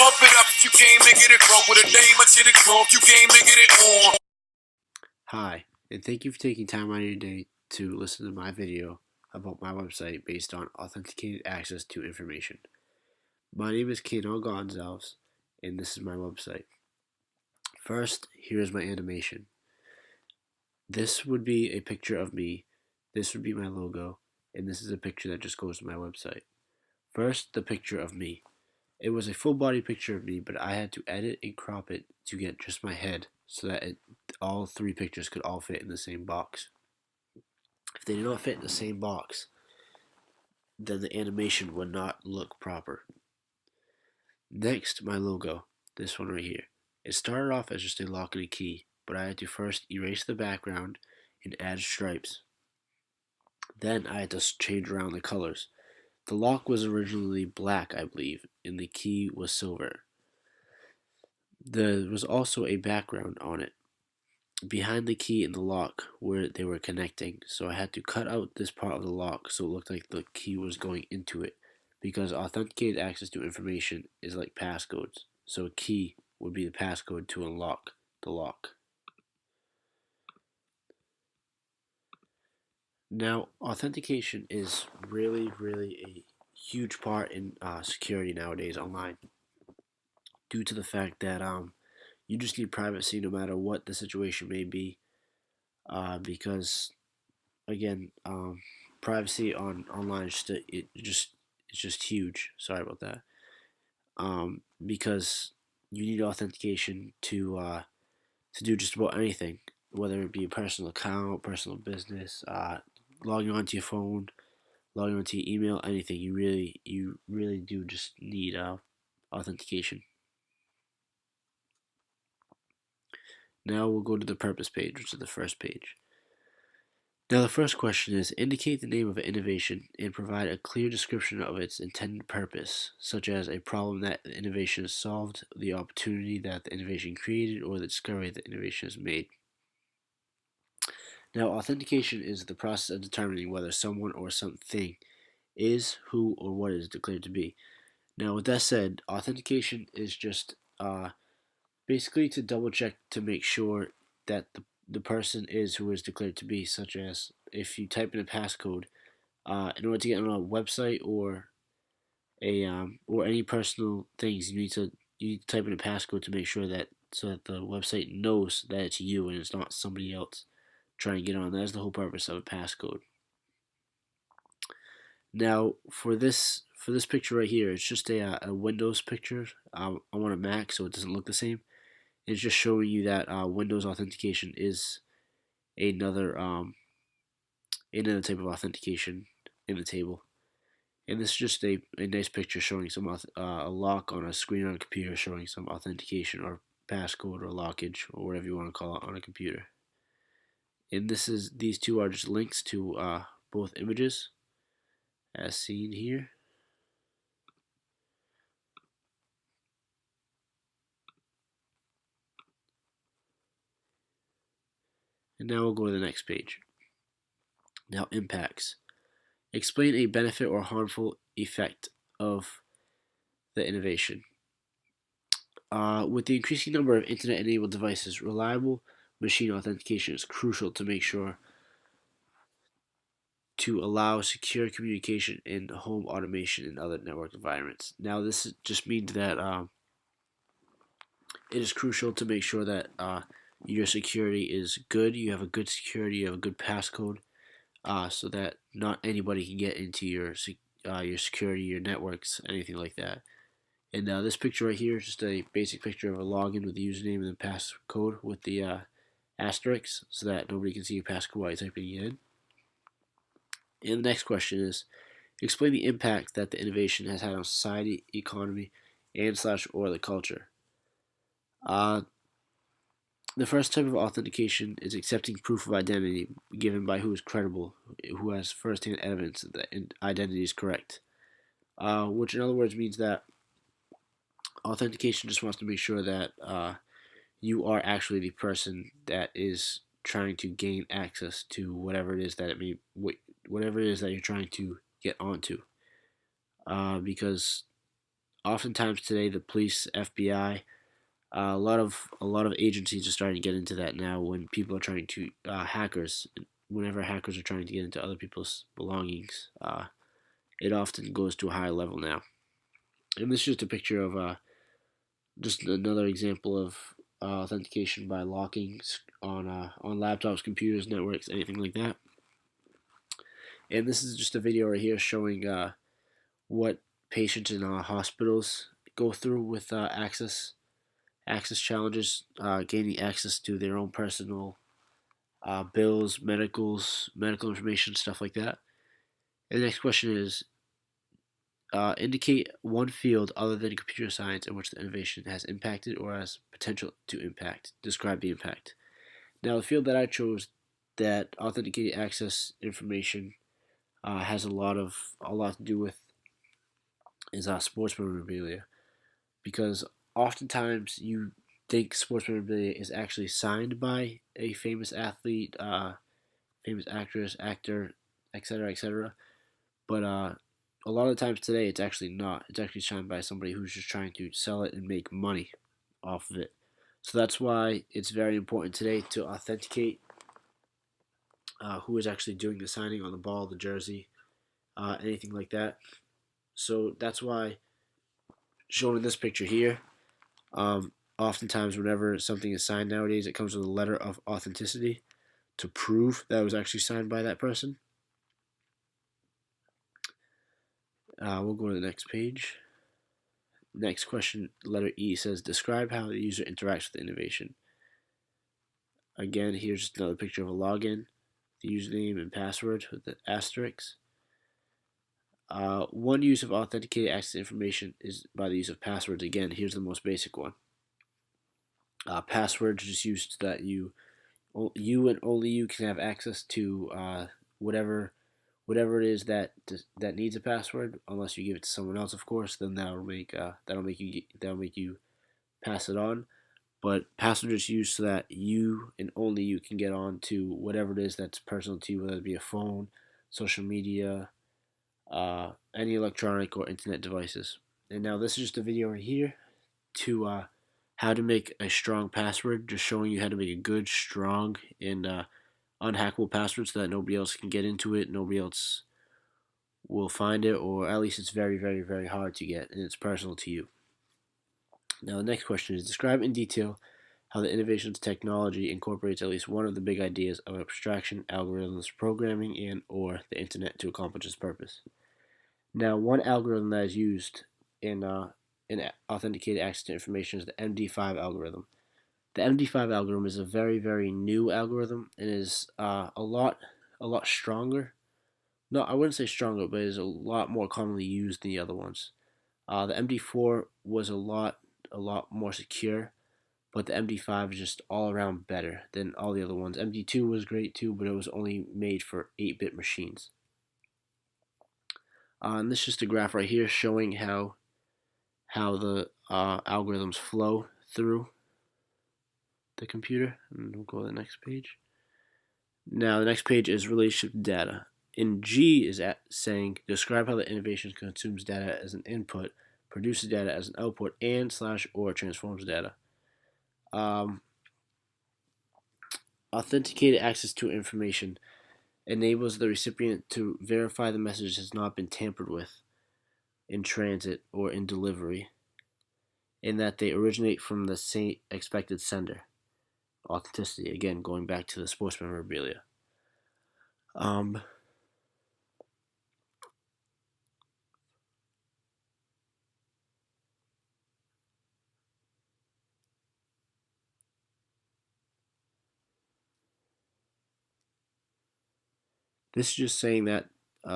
Pump it up if you came to get it crunk with a dame or to the crunk. You came to get it on. Hi, and thank you for taking time out of your day to listen to my video about my website based on authenticated access to information. My name is Kano Gonzalez, and this is my website. First, here's my animation. This would be a picture of me, this would be my logo, and this is a picture that just goes to my website. First, the picture of me. It was a full body picture of me, but I had to edit and crop it to get just my head so that all three pictures could all fit in the same box. If they did not fit in the same box, then the animation would not look proper. Next, my logo, this one right here. It started off as just a lock and a key, but I had to first erase the background and add stripes. Then I had to change around the colors. The lock was originally black, I believe, and the key was silver. There was also a background on it behind the key and the lock where they were connecting, so I had to cut out this part of the lock so it looked like the key was going into it, because authenticated access to information is like passcodes, so a key would be the passcode to unlock the lock. Now, authentication is really a huge part in security nowadays online, due to the fact that you just need privacy no matter what the situation may be, because again, privacy on online is it's just huge. Sorry about that. Because you need authentication to do just about anything, whether it be a personal account, personal business, logging onto your phone, logging onto your email, anything. You really do just need authentication. Now we'll go to the purpose page, which is the first page. Now the first question is, indicate the name of an innovation and provide a clear description of its intended purpose, such as a problem that the innovation has solved, the opportunity that the innovation created, or the discovery that the innovation has made. Now, authentication is the process of determining whether someone or something is, who, or what it is declared to be. Now, with that said, authentication is just basically to double check to make sure that the person is who is declared to be, such as if you type in a passcode in order to get on a website or any personal things, you need to type in a passcode to make sure that so that the website knows that it's you and it's not somebody else trying to get on. That's the whole purpose of a passcode. Now for this picture right here, it's just a Windows picture. I'm on a Mac, so it doesn't look the same. It's just showing you that Windows authentication is another type of authentication in the table. And this is just a nice picture showing some a lock on a screen on a computer, showing some authentication or passcode or lockage or whatever you want to call it on a computer. And these two are just links to both images, as seen here. And now we'll go to the next page. Now, impacts. Explain a benefit or harmful effect of the innovation. With the increasing number of internet-enabled devices, reliable machine authentication is crucial to make sure to allow secure communication in home automation and other network environments. Now, this just means that it is crucial to make sure that your security is good. You have a good security. You have a good passcode, so that not anybody can get into your security, your networks, anything like that. And this picture right here is just a basic picture of a login with the username and the passcode with the asterisk, so that nobody can see your passcode while you're typing it in. And the next question is, explain the impact that the innovation has had on society, economy, and/or the culture. The first type of authentication is accepting proof of identity given by who is credible, who has first-hand evidence that identity is correct. Which in other words means that authentication just wants to make sure that you are actually the person that is trying to gain access to whatever it is that whatever it is that you're trying to get onto. Because oftentimes today the police, FBI, a lot of agencies are starting to get into that now. When people are trying to hackers, whenever hackers are trying to get into other people's belongings, it often goes to a higher level now. And this is just a picture of just another example of authentication by locking on laptops, computers, networks, anything like that. And this is just a video right here showing what patients in hospitals go through with access challenges, gaining access to their own personal bills, medical information, stuff like that. And the next question is, indicate one field other than computer science in which the innovation has impacted or has potential to impact. Describe the impact. Now, the field that I chose that authenticated access information has a lot to do with is sports memorabilia, because oftentimes you think sports memorabilia is actually signed by a famous athlete, famous actress, actor, etc., etc. But a lot of the times today, it's actually not. It's actually signed by somebody who's just trying to sell it and make money off of it. So that's why it's very important today to authenticate who is actually doing the signing on the ball, the jersey, anything like that. So that's why, shown in this picture here, oftentimes whenever something is signed nowadays, it comes with a letter of authenticity to prove that it was actually signed by that person. We'll go to the next page. Next question, letter E, says describe how the user interacts with the innovation. Again, here's just another picture of a login, the username and password with the asterisks. One use of authenticated access information is by the use of passwords. Again, here's the most basic one. Passwords just used so that you and only you can have access to whatever it is that needs a password, unless you give it to someone else, of course. Then that'll make you pass it on. But passwords is used so that you and only you can get on to whatever it is that's personal to you, whether it be a phone, social media, any electronic or internet devices. And now this is just a video right here to how to make a strong password, just showing you how to make a good, strong, and unhackable password so that nobody else can get into it, nobody else will find it, or at least it's very, very, very hard to get, and it's personal to you. Now the next question is, describe in detail how the innovations technology incorporates at least one of the big ideas of abstraction, algorithms, programming, and or the internet to accomplish its purpose. Now, one algorithm that is used in authenticated access to information is the MD5 algorithm. The MD5 algorithm is a very, very new algorithm and is a lot stronger. No, I wouldn't say stronger, but it is a lot more commonly used than the other ones. The MD4 was a lot more secure, but the MD5 is just all around better than all the other ones. MD2 was great too, but it was only made for 8-bit machines. And this is just a graph right here showing how the algorithms flow through the computer. And we'll go to the next page. Now the next page is relationship to data. In G is saying describe how the innovation consumes data as an input, produces data as an output, and / or transforms data. Authenticated access to information enables the recipient to verify the message has not been tampered with in transit or in delivery, and that they originate from the same expected sender. Authenticity, again, going back to the sports memorabilia. This is just saying that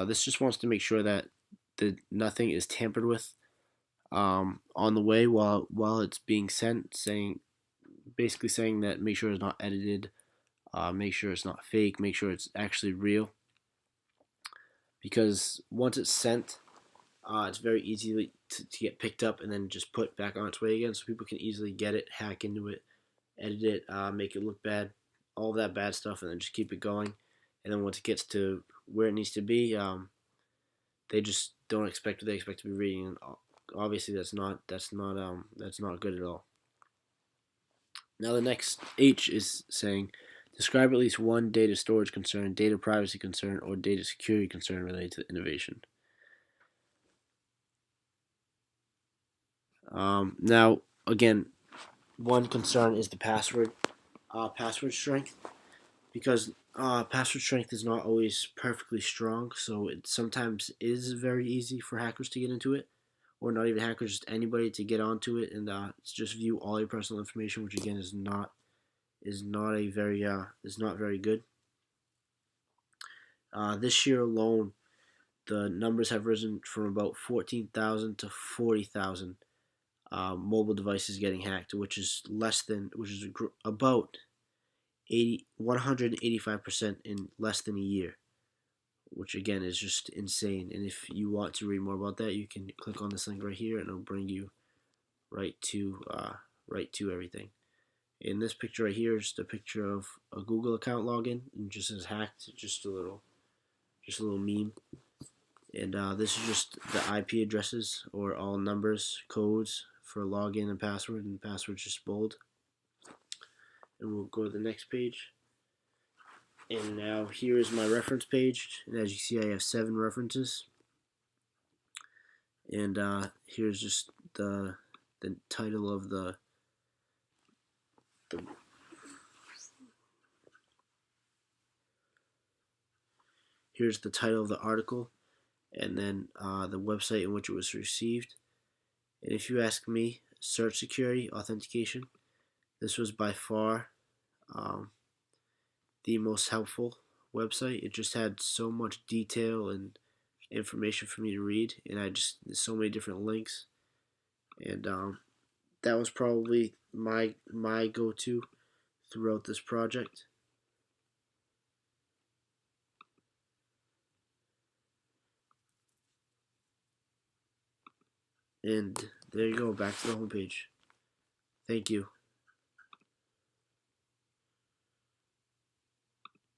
this just wants to make sure that nothing is tampered with on the way while it's being sent, basically saying that make sure it's not edited, make sure it's not fake, make sure it's actually real. Because once it's sent, it's very easy to get picked up and then just put back on its way again, so people can easily get it, hack into it, edit it, make it look bad, all of that bad stuff, and then just keep it going. And then once it gets to where it needs to be, they just don't expect what they expect to be reading obviously that's not good at all. Now the next H is saying describe at least one data storage concern, data privacy concern, or data security concern related to innovation. Now again, one concern is the password strength, because password strength is not always perfectly strong, so it sometimes is very easy for hackers to get into it, or not even hackers, just anybody to get onto it and just view all your personal information, which again is not very good. This year alone, the numbers have risen from about 14,000 to 40,000 mobile devices getting hacked, which is about 185% in less than a year, which again is just insane. And if you want to read more about that, you can click on this link right here, and it'll bring you right to everything. In this picture right here is the picture of a Google account login, and just says hacked, just a little meme. And this is just the IP addresses, or all numbers, codes for login and password just bold. And we'll go to the next page. And now here is my reference page, and as you see, I have 7 references. And here's just the title of the here's the title of the article, and then the website in which it was received. And if you ask me, search security authentication, this was by far the most helpful website. It just had so much detail and information for me to read, and there's so many different links, and that was probably my go-to throughout this project. And there you go, back to the homepage. Thank you.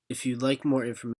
If you'd like more information